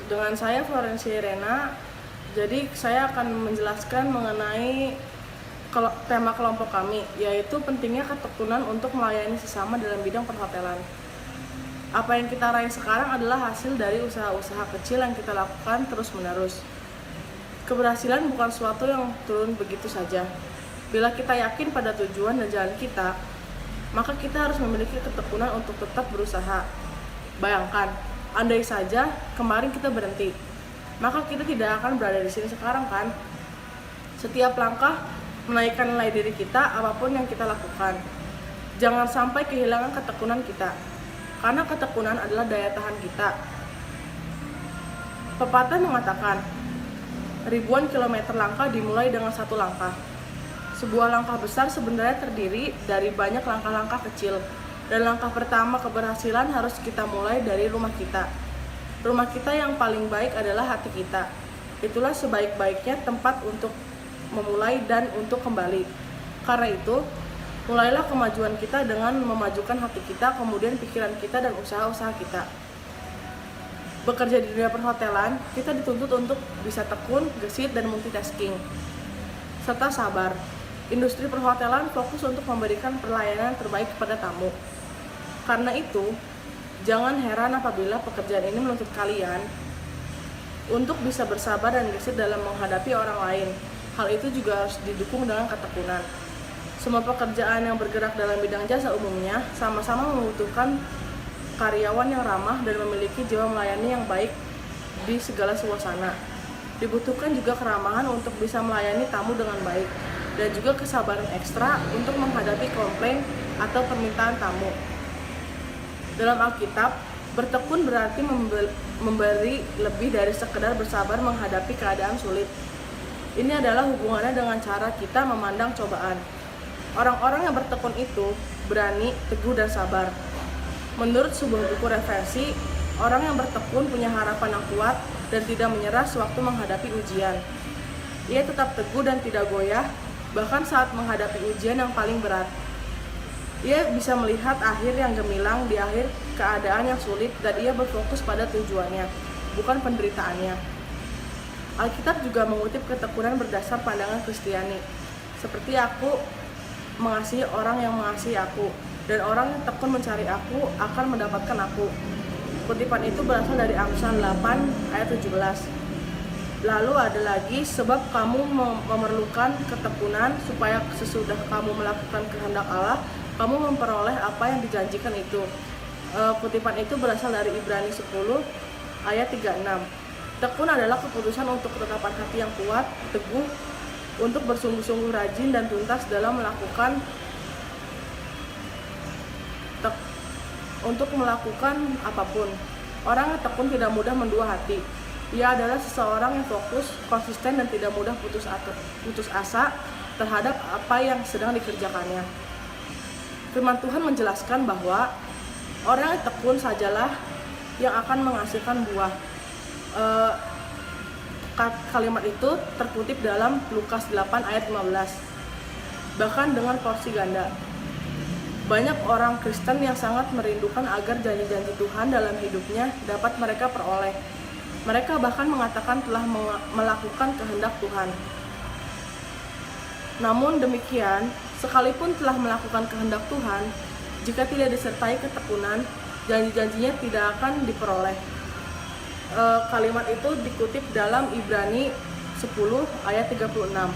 Dengan saya Florencia Rena, jadi saya akan menjelaskan mengenai tema kelompok kami, yaitu pentingnya ketekunan untuk melayani sesama dalam bidang perhotelan. Apa yang kita raih sekarang adalah hasil dari usaha-usaha kecil yang kita lakukan terus-menerus. Keberhasilan bukan sesuatu yang turun begitu saja. Bila kita yakin pada tujuan dan jalan kita, maka kita harus memiliki ketekunan untuk tetap berusaha. Bayangkan, andai saja kemarin kita berhenti, maka kita tidak akan berada di sini sekarang, kan? Setiap langkah menaikkan nilai diri kita apapun yang kita lakukan. Jangan sampai kehilangan ketekunan kita, karena ketekunan adalah daya tahan kita. Pepatah mengatakan, ribuan kilometer langkah dimulai dengan satu langkah. Sebuah langkah besar sebenarnya terdiri dari banyak langkah-langkah kecil. Dan langkah pertama keberhasilan harus kita mulai dari rumah kita. Rumah kita yang paling baik adalah hati kita. Itulah sebaik-baiknya tempat untuk memulai dan untuk kembali. Karena itu, mulailah kemajuan kita dengan memajukan hati kita, kemudian pikiran kita dan usaha-usaha kita. Bekerja di dunia perhotelan, kita dituntut untuk bisa tekun, gesit, dan multitasking, serta sabar. Industri perhotelan fokus untuk memberikan pelayanan terbaik kepada tamu. Karena itu, jangan heran apabila pekerjaan ini menuntut kalian untuk bisa bersabar dan gesit dalam menghadapi orang lain. Hal itu juga harus didukung dengan ketekunan. Semua pekerjaan yang bergerak dalam bidang jasa umumnya sama-sama membutuhkan karyawan yang ramah dan memiliki jiwa melayani yang baik di segala suasana. Dibutuhkan juga keramahan untuk bisa melayani tamu dengan baik, dan juga kesabaran ekstra untuk menghadapi komplain atau permintaan tamu. Dalam Alkitab, bertekun berarti memberi lebih dari sekedar bersabar menghadapi keadaan sulit. Ini adalah hubungannya dengan cara kita memandang cobaan. Orang-orang yang bertekun itu berani, teguh, dan sabar. Menurut sebuah buku referensi, orang yang bertekun punya harapan yang kuat dan tidak menyerah sewaktu menghadapi ujian. Ia tetap teguh dan tidak goyah, bahkan saat menghadapi ujian yang paling berat. Ia bisa melihat akhir yang gemilang di akhir keadaan yang sulit, dan ia berfokus pada tujuannya, bukan penderitaannya. Alkitab juga mengutip ketekunan berdasar pandangan Kristiani, seperti aku mengasihi orang yang mengasihi aku, dan orang yang tekun mencari aku akan mendapatkan aku. Kutipan itu berasal dari Amsal 8 ayat 17. Lalu ada lagi, sebab kamu memerlukan ketekunan supaya sesudah kamu melakukan kehendak Allah, kamu memperoleh apa yang dijanjikan itu. Kutipan itu berasal dari Ibrani 10 ayat 36. Tekun adalah keputusan untuk ketetapan hati yang kuat, teguh, untuk bersungguh-sungguh rajin dan tuntas dalam melakukan apapun. Orang yang tekun tidak mudah mendua hati. Ia adalah seseorang yang fokus, konsisten, dan tidak mudah putus asa terhadap apa yang sedang dikerjakannya. Firman Tuhan menjelaskan bahwa orang yang tekun sajalah yang akan menghasilkan buah. Kalimat itu terkutip dalam Lukas 8 ayat 15. Bahkan dengan porsi ganda. Banyak orang Kristen yang sangat merindukan agar janji-janji Tuhan dalam hidupnya dapat mereka peroleh. Mereka bahkan mengatakan telah melakukan kehendak Tuhan. Namun demikian, sekalipun telah melakukan kehendak Tuhan, jika tidak disertai ketekunan, janji-janjinya tidak akan diperoleh. Kalimat itu dikutip dalam Ibrani 10 ayat 36.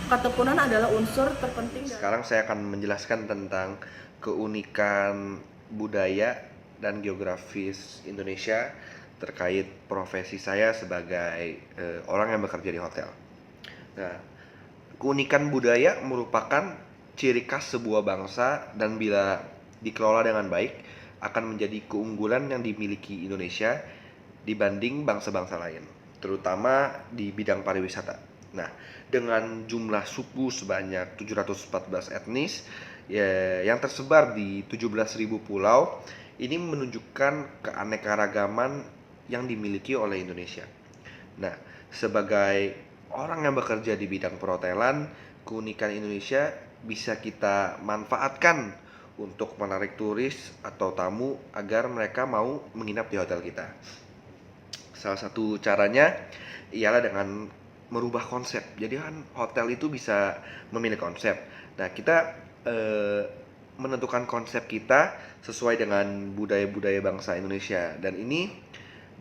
Ketekunan adalah unsur terpenting. Sekarang saya akan menjelaskan tentang keunikan budaya dan geografis Indonesia terkait profesi saya sebagai orang yang bekerja di hotel. Nah, keunikan budaya merupakan ciri khas sebuah bangsa, dan bila dikelola dengan baik akan menjadi keunggulan yang dimiliki Indonesia dibanding bangsa-bangsa lain, terutama di bidang pariwisata. Nah, dengan jumlah suku sebanyak 714 etnis yang tersebar di 17.000 pulau, ini menunjukkan keanekaragaman yang dimiliki oleh Indonesia. Nah, sebagai orang yang bekerja di bidang perhotelan, keunikan Indonesia bisa kita manfaatkan untuk menarik turis atau tamu agar mereka mau menginap di hotel kita. Salah satu caranya ialah dengan merubah konsep. Jadi kan hotel itu bisa memilih konsep. Nah, kita menentukan konsep kita sesuai dengan budaya-budaya bangsa Indonesia, dan ini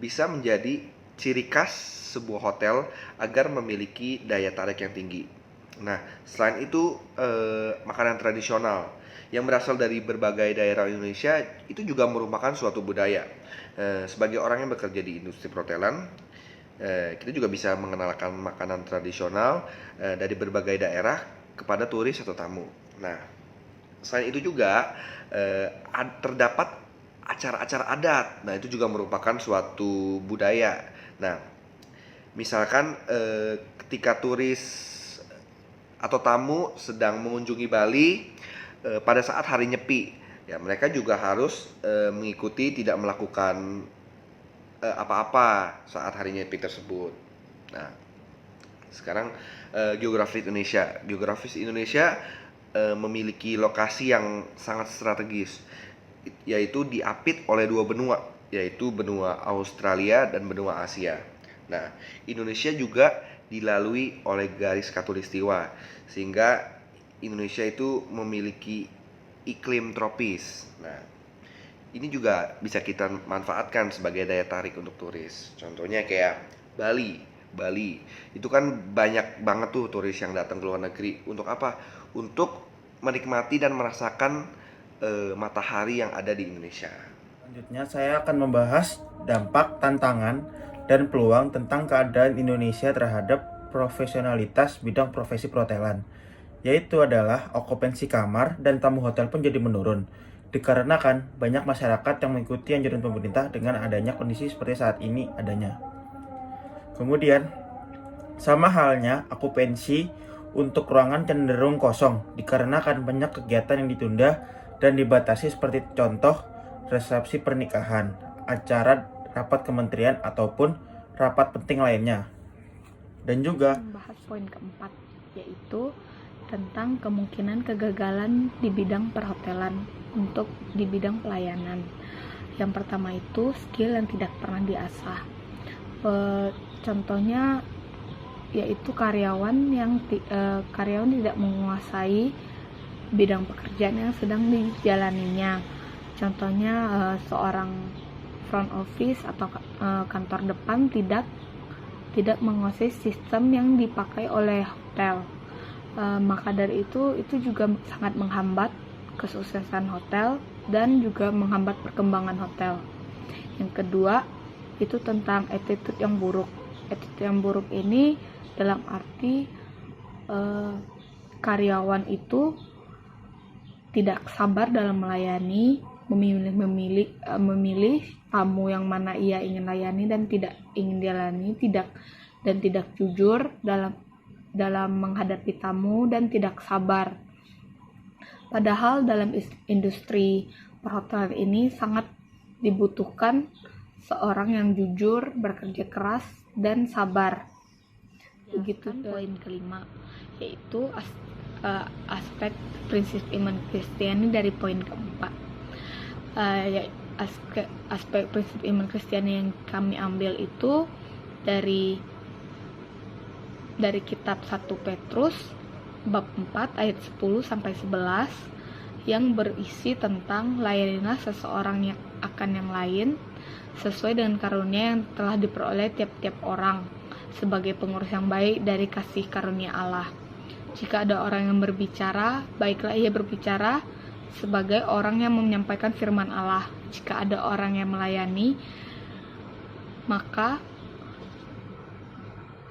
bisa menjadi ciri khas sebuah hotel agar memiliki daya tarik yang tinggi. Nah, selain itu makanan tradisional yang berasal dari berbagai daerah Indonesia itu juga merupakan suatu budaya. Sebagai orang yang bekerja di industri perhotelan, kita juga bisa mengenalkan makanan tradisional dari berbagai daerah kepada turis atau tamu. Nah, selain itu juga terdapat acara-acara adat. Nah, itu juga merupakan suatu budaya. Nah, misalkan ketika turis atau tamu sedang mengunjungi Bali pada saat hari Nyepi, ya mereka juga harus mengikuti tidak melakukan apa-apa saat hari Nyepi tersebut. Nah, sekarang geografis Indonesia memiliki lokasi yang sangat strategis, yaitu diapit oleh dua benua, yaitu benua Australia dan benua Asia. Nah, Indonesia juga dilalui oleh garis khatulistiwa, sehingga Indonesia itu memiliki iklim tropis. Nah, ini juga bisa kita manfaatkan sebagai daya tarik untuk turis. Contohnya kayak Bali itu kan banyak banget tuh turis yang datang ke luar negeri. Untuk apa? Untuk menikmati dan merasakan matahari yang ada di Indonesia. Selanjutnya saya akan membahas dampak, tantangan, dan peluang tentang keadaan Indonesia terhadap profesionalitas bidang profesi perhotelan, yaitu adalah okupansi kamar dan tamu hotel pun jadi menurun, dikarenakan banyak masyarakat yang mengikuti anjuran pemerintah dengan adanya kondisi seperti saat ini adanya. Kemudian, sama halnya okupansi untuk ruangan cenderung kosong, dikarenakan banyak kegiatan yang ditunda dan dibatasi seperti contoh resepsi pernikahan, acara rapat kementerian ataupun rapat penting lainnya. Dan juga membahas poin keempat, yaitu tentang kemungkinan kegagalan di bidang perhotelan untuk di bidang pelayanan. Yang pertama itu skill yang tidak pernah diasah. Contohnya yaitu karyawan tidak menguasai bidang pekerjaan yang sedang dijalaninya. Contohnya seorang front office atau kantor depan tidak menguasai sistem yang dipakai oleh hotel. Maka dari itu juga sangat menghambat kesuksesan hotel dan juga menghambat perkembangan hotel. Yang kedua itu tentang attitude yang buruk. Attitude yang buruk ini dalam arti karyawan itu tidak sabar dalam melayani, memilih tamu yang mana ia ingin layani dan tidak ingin dilayani, tidak jujur dalam menghadapi tamu dan tidak sabar. Padahal dalam industri perhotelan ini sangat dibutuhkan seorang yang jujur, bekerja keras dan sabar. Begitu poin kelima, yaitu aspek prinsip iman Kristiani dari poin keempat. Aspek prinsip iman Kristiani yang kami ambil itu dari kitab 1 Petrus bab 4 ayat 10 sampai 11 yang berisi tentang layanilah seseorang yang akan yang lain sesuai dengan karunia yang telah diperoleh tiap-tiap orang sebagai pengurus yang baik dari kasih karunia Allah. Jika ada orang yang berbicara, baiklah ia berbicara sebagai orang yang menyampaikan firman Allah. Jika ada orang yang melayani, maka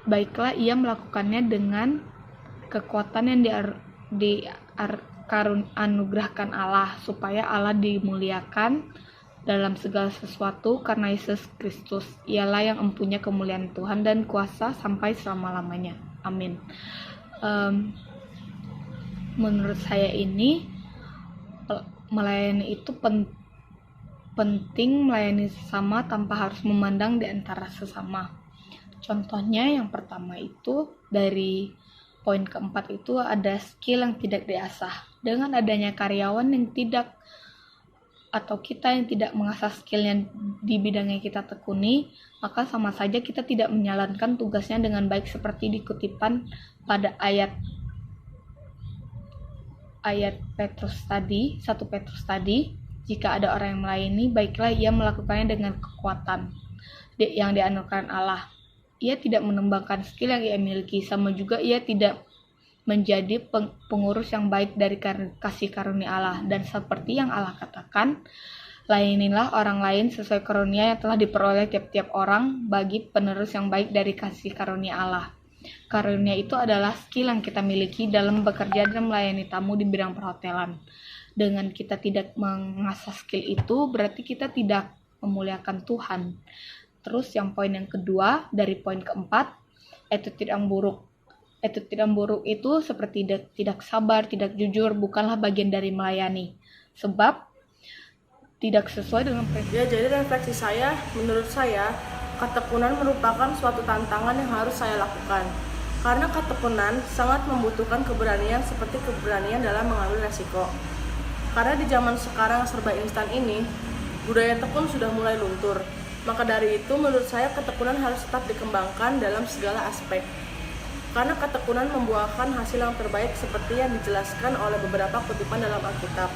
baiklah ia melakukannya dengan kekuatan yang anugerahkan Allah, supaya Allah dimuliakan dalam segala sesuatu karena Yesus Kristus. Ialah yang mempunyai kemuliaan Tuhan dan kuasa sampai selama-lamanya. Amin. Menurut saya ini melayani itu penting, melayani sesama tanpa harus memandang di antara sesama. Contohnya yang pertama itu dari poin keempat itu ada skill yang tidak diasah. Dengan adanya karyawan yang tidak atau kita yang tidak mengasah skillnya di bidang yang kita tekuni, maka sama saja kita tidak menjalankan tugasnya dengan baik seperti dikutipan pada ayat Petrus tadi, 1 Petrus tadi, jika ada orang yang melayani, baiklah ia melakukannya dengan kekuatan yang dianugerahkan Allah. Ia tidak menembangkan skill yang ia miliki, sama juga ia tidak menjadi pengurus yang baik dari kasih karunia Allah. Dan seperti yang Allah katakan, layanilah orang lain sesuai karunia yang telah diperoleh tiap-tiap orang bagi penerus yang baik dari kasih karunia Allah. Karunia itu adalah skill yang kita miliki dalam bekerja dan melayani tamu di bidang perhotelan. Dengan kita tidak mengasah skill itu, berarti kita tidak memuliakan Tuhan. Terus yang poin yang kedua, dari poin keempat, attitude yang buruk. Attitude yang buruk itu seperti tidak sabar, tidak jujur, bukanlah bagian dari melayani. Sebab tidak sesuai dengan prinsip. Ya, jadi refleksi saya, menurut saya, ketekunan merupakan suatu tantangan yang harus saya lakukan. Karena ketekunan sangat membutuhkan keberanian seperti keberanian dalam mengambil resiko. Karena di zaman sekarang serba instan ini, budaya tekun sudah mulai luntur. Maka dari itu, menurut saya ketekunan harus tetap dikembangkan dalam segala aspek. Karena ketekunan membuahkan hasil yang terbaik seperti yang dijelaskan oleh beberapa kutipan dalam Alkitab.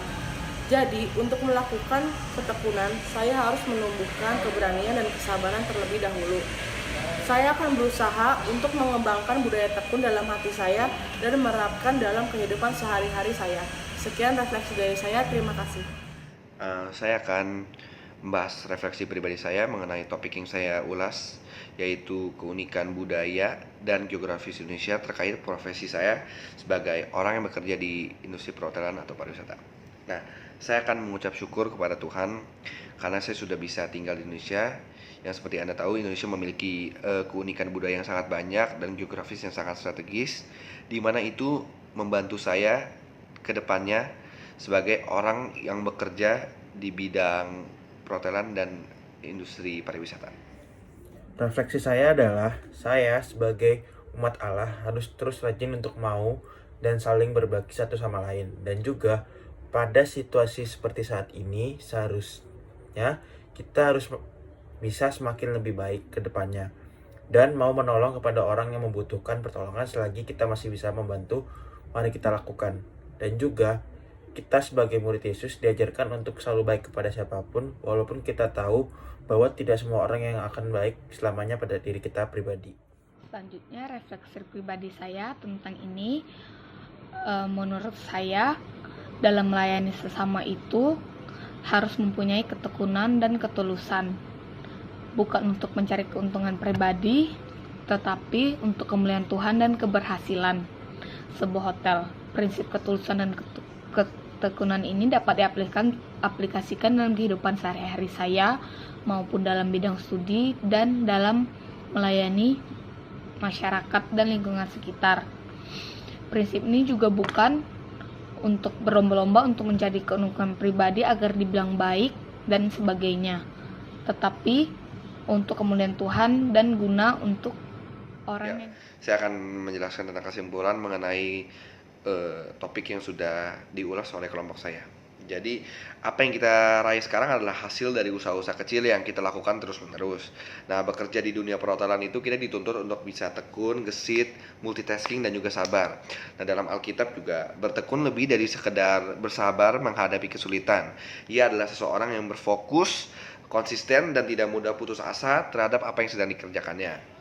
Jadi, untuk melakukan ketekunan, saya harus menumbuhkan keberanian dan kesabaran terlebih dahulu. Saya akan berusaha untuk mengembangkan budaya tekun dalam hati saya dan menerapkan dalam kehidupan sehari-hari saya. Sekian refleksi dari saya, terima kasih. Saya akan membahas refleksi pribadi saya mengenai topik yang saya ulas, yaitu keunikan budaya dan geografis Indonesia terkait profesi saya sebagai orang yang bekerja di industri perhotelan atau pariwisata. Nah, saya akan mengucap syukur kepada Tuhan karena saya sudah bisa tinggal di Indonesia, yang seperti Anda tahu Indonesia memiliki keunikan budaya yang sangat banyak dan geografis yang sangat strategis, di mana itu membantu saya ke depannya sebagai orang yang bekerja di bidang perhotelan dan industri pariwisata. Refleksi saya adalah saya sebagai umat Allah harus terus rajin untuk mau dan saling berbagi satu sama lain. Dan juga pada situasi seperti saat ini seharusnya kita harus bisa semakin lebih baik ke depannya dan mau menolong kepada orang yang membutuhkan pertolongan selagi kita masih bisa membantu, mari kita lakukan. Dan juga kita sebagai murid Yesus diajarkan untuk selalu baik kepada siapapun, walaupun kita tahu bahwa tidak semua orang yang akan baik selamanya pada diri kita pribadi. Selanjutnya, refleksi pribadi saya tentang ini, menurut saya dalam melayani sesama itu harus mempunyai ketekunan dan ketulusan, bukan untuk mencari keuntungan pribadi, tetapi untuk kemuliaan Tuhan dan keberhasilan sebuah hotel. Prinsip ketulusan dan ketekunan ini dapat diaplikasikan dalam kehidupan sehari-hari saya maupun dalam bidang studi dan dalam melayani masyarakat dan lingkungan sekitar. Prinsip ini juga bukan untuk berlomba-lomba untuk mencari keuntungan pribadi agar dibilang baik dan sebagainya, tetapi untuk kemuliaan Tuhan dan guna untuk orang yang... Saya akan menjelaskan tentang kesimpulan mengenai topik yang sudah diulas oleh kelompok saya. Jadi apa yang kita raih sekarang adalah hasil dari usaha-usaha kecil yang kita lakukan terus-menerus. Nah, bekerja di dunia perhotelan itu kita dituntut untuk bisa tekun, gesit, multitasking, dan juga sabar. Nah, dalam Alkitab juga bertekun lebih dari sekedar bersabar menghadapi kesulitan. Ia adalah seseorang yang berfokus, konsisten, dan tidak mudah putus asa terhadap apa yang sedang dikerjakannya.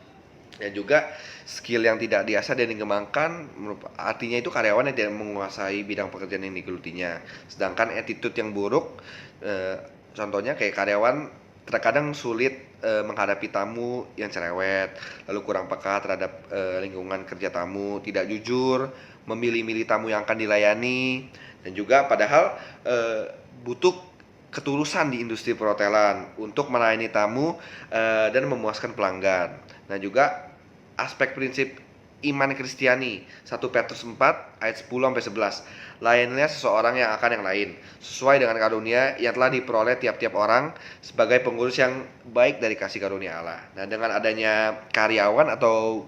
Dan juga skill yang tidak diasah dan dikembangkan, artinya itu karyawan yang tidak menguasai bidang pekerjaan yang digelutinya. Sedangkan attitude yang buruk, contohnya kayak karyawan terkadang sulit menghadapi tamu yang cerewet, lalu kurang peka terhadap lingkungan kerja tamu, tidak jujur, memilih-milih tamu yang akan dilayani, dan juga padahal butuh ketulusan di industri perhotelan untuk melayani tamu dan memuaskan pelanggan. Nah, juga aspek prinsip iman Kristiani 1 Petrus 4 ayat 10-11. Layanilah seseorang yang akan yang lain sesuai dengan karunia yang telah diperoleh tiap-tiap orang sebagai pengurus yang baik dari kasih karunia Allah. Nah, dengan adanya karyawan atau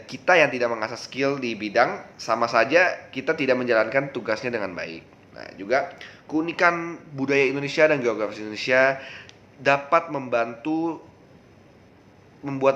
kita yang tidak mengasah skill di bidang, sama saja kita tidak menjalankan tugasnya dengan baik. Nah, juga keunikan budaya Indonesia dan geografis Indonesia dapat membantu membuat